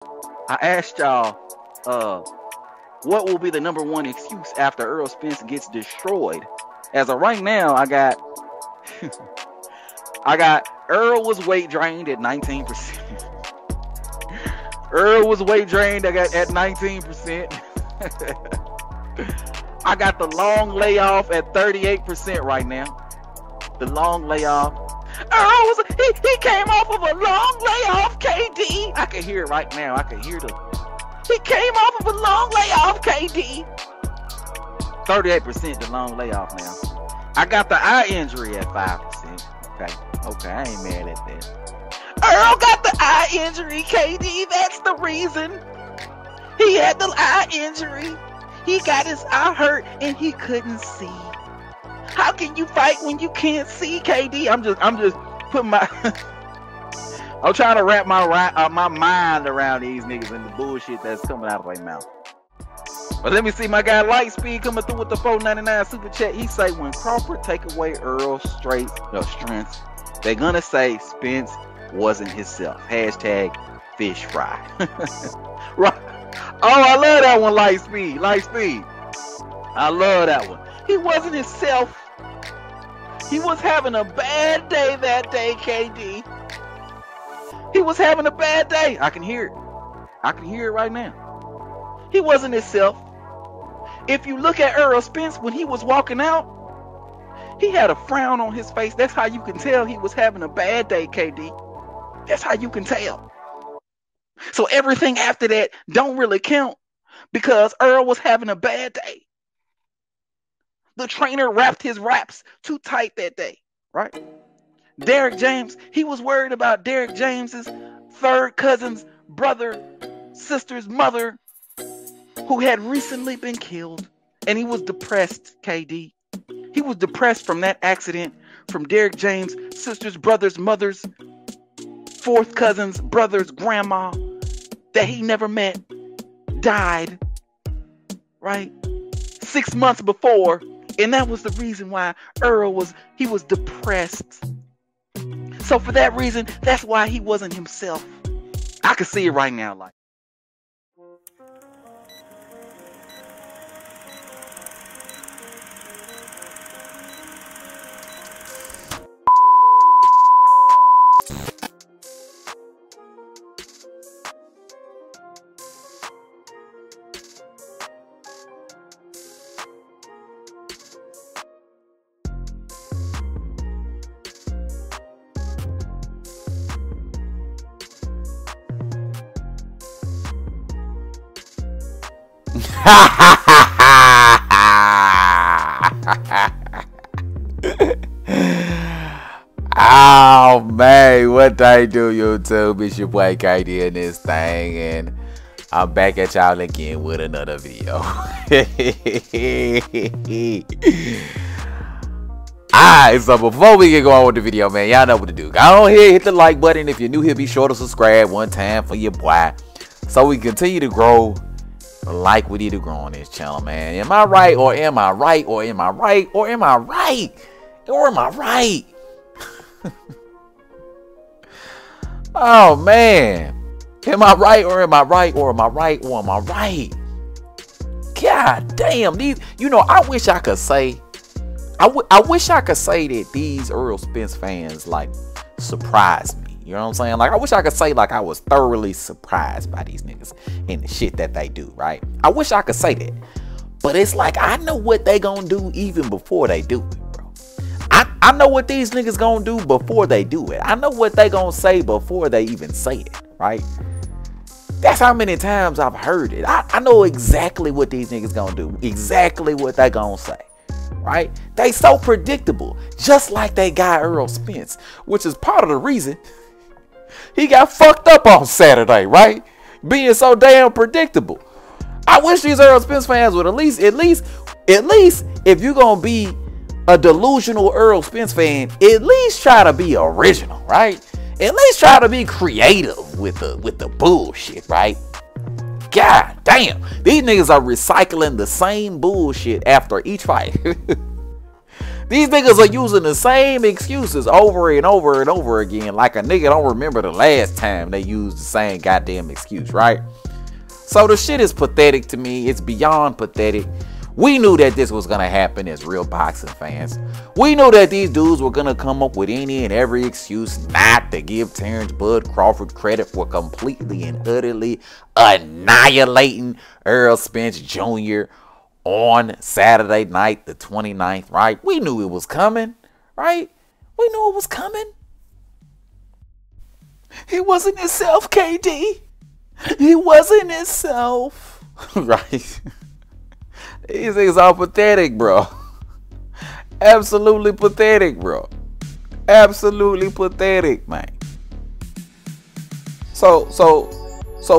I asked y'all, what will be the #1 excuse after Errol Spence gets destroyed? As of right now, I got Earl was weight drained at 19%. Earl was weight drained at 19%. I got the long layoff at 38% right now. The long layoff. Earl he came off of a long layoff, KD. I can hear it right now. I can hear he came off of a long layoff, KD. 38% the long layoff now. I got the eye injury at 5%. Okay, I ain't mad at that. Earl got the eye injury, KD. That's the reason. He had the eye injury. He got his eye hurt and he couldn't see. How can you fight when you can't see, KD? I'm just putting my I'm trying to wrap my mind around these niggas and the bullshit that's coming out of their mouth. But let me see my guy Lightspeed coming through with the $4.99 super chat. He say when Crawford take away Earl's strengths, they're gonna say Spence wasn't himself. Hashtag fish fry. Right. Oh, I love that one, Lightspeed. I love that one. He wasn't himself. He was having a bad day that day, KD. He was having a bad day. I can hear it. I can hear it right now. He wasn't himself. If you look at Errol Spence when he was walking out, he had a frown on his face. That's how you can tell he was having a bad day, KD. That's how you can tell. So everything after that don't really count because Earl was having a bad day. The trainer wrapped his raps too tight that day, right? Derrick James, he was worried about Derrick James's third cousin's brother, sister's mother, who had recently been killed. And he was depressed, KD. He was depressed from that accident, from Derrick James' sister's brother's mother's fourth cousin's brother's grandma that he never met died, right? 6 months before. And that was the reason why Earl was depressed. So for that reason, that's why he wasn't himself. I can see it right now, like. Oh man, what they do, YouTube? It's your boy KD in this thing, and I'm back at y'all again with another video. Alright, so before we get going with the video, man, y'all know what to do. Go on here, hit the like button. If you're new here, be sure to subscribe one time for your boy, so we continue to grow like we need to grow on this channel, man. Am I right, or am I right, or am I right, or am I right, or am I right? Oh man, am I right, or am I right, or am I right, or am I right? God damn, these, you know, I wish I could say, I wish I could say that these Errol Spence fans like surprised me. You know what I'm saying? Like, I wish I could say like I was thoroughly surprised by these niggas and the shit that they do, right? I wish I could say that. But it's like, I know what they gonna do even before they do it, bro. I know what these niggas gonna do before they do it. I know what they gonna say before they even say it, right? That's how many times I've heard it. I know exactly what these niggas gonna do. Exactly what they gonna say, right? They so predictable. Just like that guy Errol Spence, which is part of the reason he got fucked up on Saturday, right? Being so damn predictable. I wish these Errol Spence fans would at least if you're gonna be a delusional Errol Spence fan, at least try to be original, right? At least try to be creative with the bullshit, right? God damn, these niggas are recycling the same bullshit after each fight. These niggas are using the same excuses over and over and over again, like a nigga don't remember the last time they used the same goddamn excuse, right? So the shit is pathetic to me. It's beyond pathetic. We knew that this was gonna happen as real boxing fans. We knew that these dudes were gonna come up with any and every excuse not to give Terence Bud Crawford credit for completely and utterly annihilating Errol Spence Jr. on Saturday night, the 29th, right? We knew it was coming, right? We knew it was coming. He wasn't himself, KD. He wasn't himself. Right? These things are pathetic, bro. Absolutely pathetic, bro. Absolutely pathetic, man. So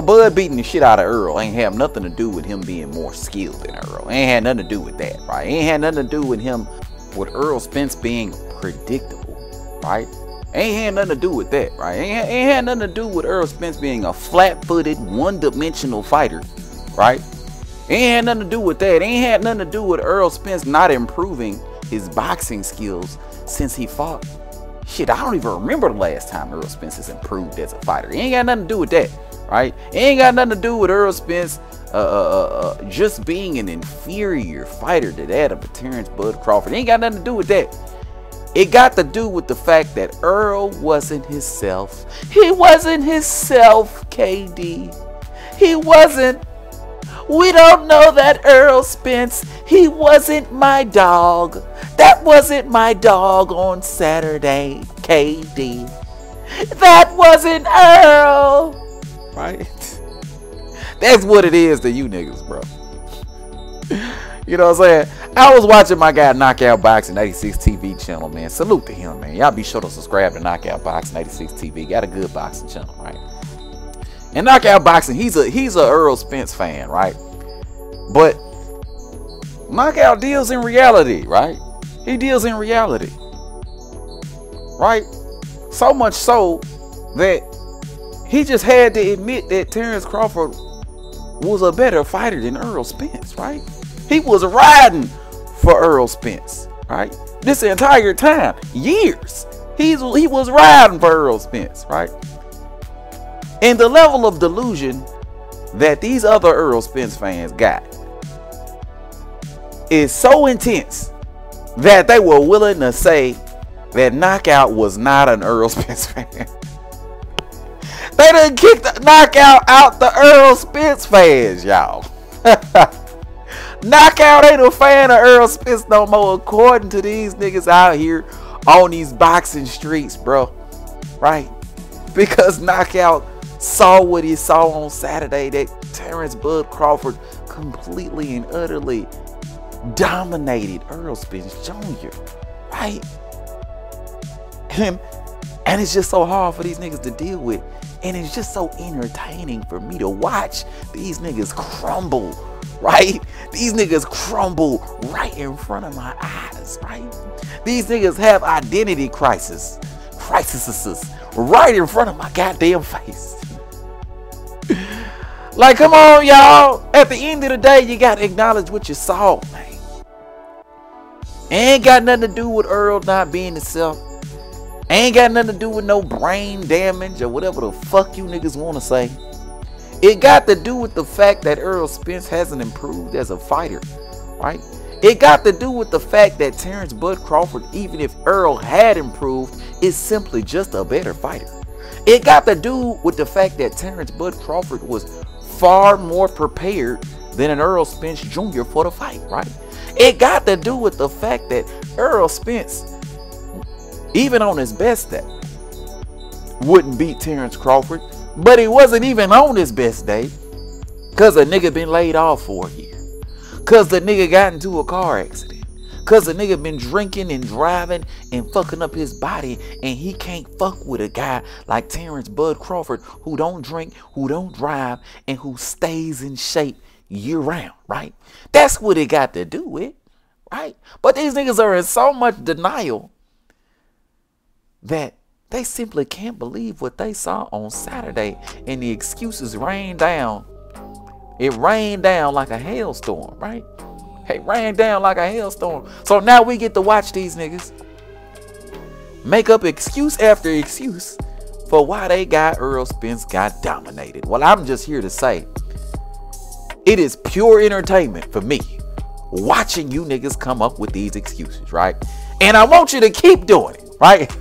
Bud beating the shit out of Errol ain't have nothing to do with him being more skilled than Errol. Ain't had nothing to do with that, right? Ain't had nothing to do with him, with Errol Spence being predictable, right? Ain't had nothing to do with that, right? Ain't had nothing to do with Errol Spence being a flat-footed, one-dimensional fighter, right? Ain't had nothing to do with that. Ain't had nothing to do with Errol Spence not improving his boxing skills since he fought. Shit, I don't even remember the last time Errol Spence has improved as a fighter. It ain't got nothing to do with that, right? It ain't got nothing to do with Errol Spence just being an inferior fighter to that of a Terence Bud Crawford. It ain't got nothing to do with that. It got to do with the fact that Errol wasn't himself. He wasn't himself, KD. He wasn't. We don't know that Errol Spence. He wasn't my dog. That wasn't my dog on Saturday, KD. That wasn't Earl. Right? That's what it is to you niggas, bro. You know what I'm saying? I was watching my guy Knockout Boxing 86 TV channel, man. Salute to him, man. Y'all be sure to subscribe to Knockout Boxing 86 TV. Got a good boxing channel, right? And Knockout Boxing, he's a Errol Spence fan, right? But Knockout deals in reality, right? He deals in reality, right? So much so that he just had to admit that Terence Crawford was a better fighter than Errol Spence, right? He was riding for Errol Spence, right? This entire time, years, he was riding for Errol Spence, right? And the level of delusion that these other Errol Spence fans got is so intense that they were willing to say that Knockout was not an Errol Spence fan. They done kicked the Knockout out the Errol Spence fans, y'all. Knockout ain't a fan of Errol Spence no more, according to these niggas out here on these boxing streets, bro. Right? Because Knockout saw what he saw on Saturday, that Terence Bud Crawford completely and utterly dominated Errol Spence Jr. Right? And it's just so hard for these niggas to deal with. And it's just so entertaining for me to watch these niggas crumble, right? These niggas crumble right in front of my eyes, right? These niggas have identity crises right in front of my goddamn face. Like, come on, y'all. At the end of the day, you got to acknowledge what you saw, man. Ain't got nothing to do with Earl not being himself. Ain't got nothing to do with no brain damage or whatever the fuck you niggas want to say. It got to do with the fact that Errol Spence hasn't improved as a fighter, right? It got to do with the fact that Terence Bud Crawford, even if Errol had improved, is simply just a better fighter. It got to do with the fact that Terence Bud Crawford was far more prepared than an Errol Spence Jr. for the fight, right? It got to do with the fact that Errol Spence, even on his best day, wouldn't beat Terence Crawford, but he wasn't even on his best day because a nigga been laid off for a year, because the nigga got into a car accident, because the nigga been drinking and driving and fucking up his body, and he can't fuck with a guy like Terence Bud Crawford who don't drink, who don't drive, and who stays in shape year round, right? That's what it got to do with, right? But these niggas are in so much denial that they simply can't believe what they saw on Saturday, and the excuses rained down. It rained down like a hailstorm, right? It ran down like a hailstorm. So now we get to watch these niggas make up excuse after excuse for why they got Errol Spence got dominated. Well, I'm just here to say it is pure entertainment for me watching you niggas come up with these excuses, right? And I want you to keep doing it, right?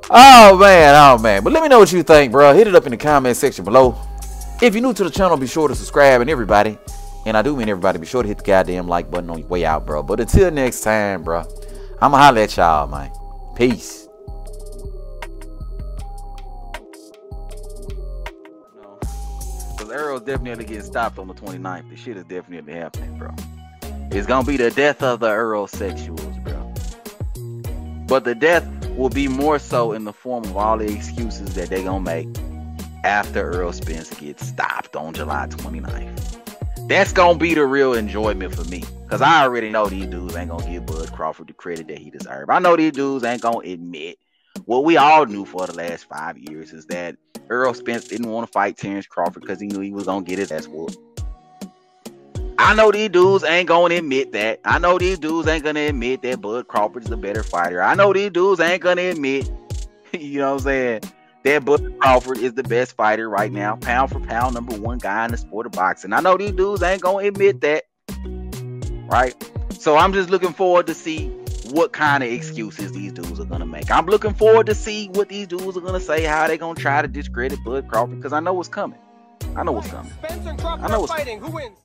Oh man. But let me know what you think, bro. Hit it up in the comment section below. If you're new to the channel, be sure to subscribe, and everybody, and I do mean everybody, be sure to hit the goddamn like button on your way out, bro. But until next time, bro, I'ma holler at y'all, man. Peace. Because Errol's definitely getting stopped on the 29th. This shit is definitely happening, bro. It's gonna be the death of the Errol sexuals, bro. But the death will be more so in the form of all the excuses that they gonna make after Errol Spence gets stopped on July 29th. That's gonna be the real enjoyment for me, because I already know these dudes ain't gonna give Bud Crawford the credit that he deserves. I know these dudes ain't gonna admit what we all knew for the last 5 years, is that Errol Spence didn't want to fight Terence Crawford because he knew he was gonna get his ass whooped. I know these dudes ain't gonna admit that. I know these dudes ain't gonna admit that Bud Crawford is the better fighter. I know these dudes ain't gonna admit, you know what I'm saying, that Bud Crawford is the best fighter right now, pound for pound, #1 guy in the sport of boxing. I know these dudes ain't gonna admit that, right? So I'm just looking forward to see what kind of excuses these dudes are gonna make. I'm looking forward to see what these dudes are gonna say, how they gonna try to discredit Bud Crawford, because I know what's coming. I know what's coming. Spence and Crawford I know what's fighting. Who wins?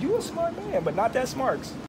You a smart man, but not that smart.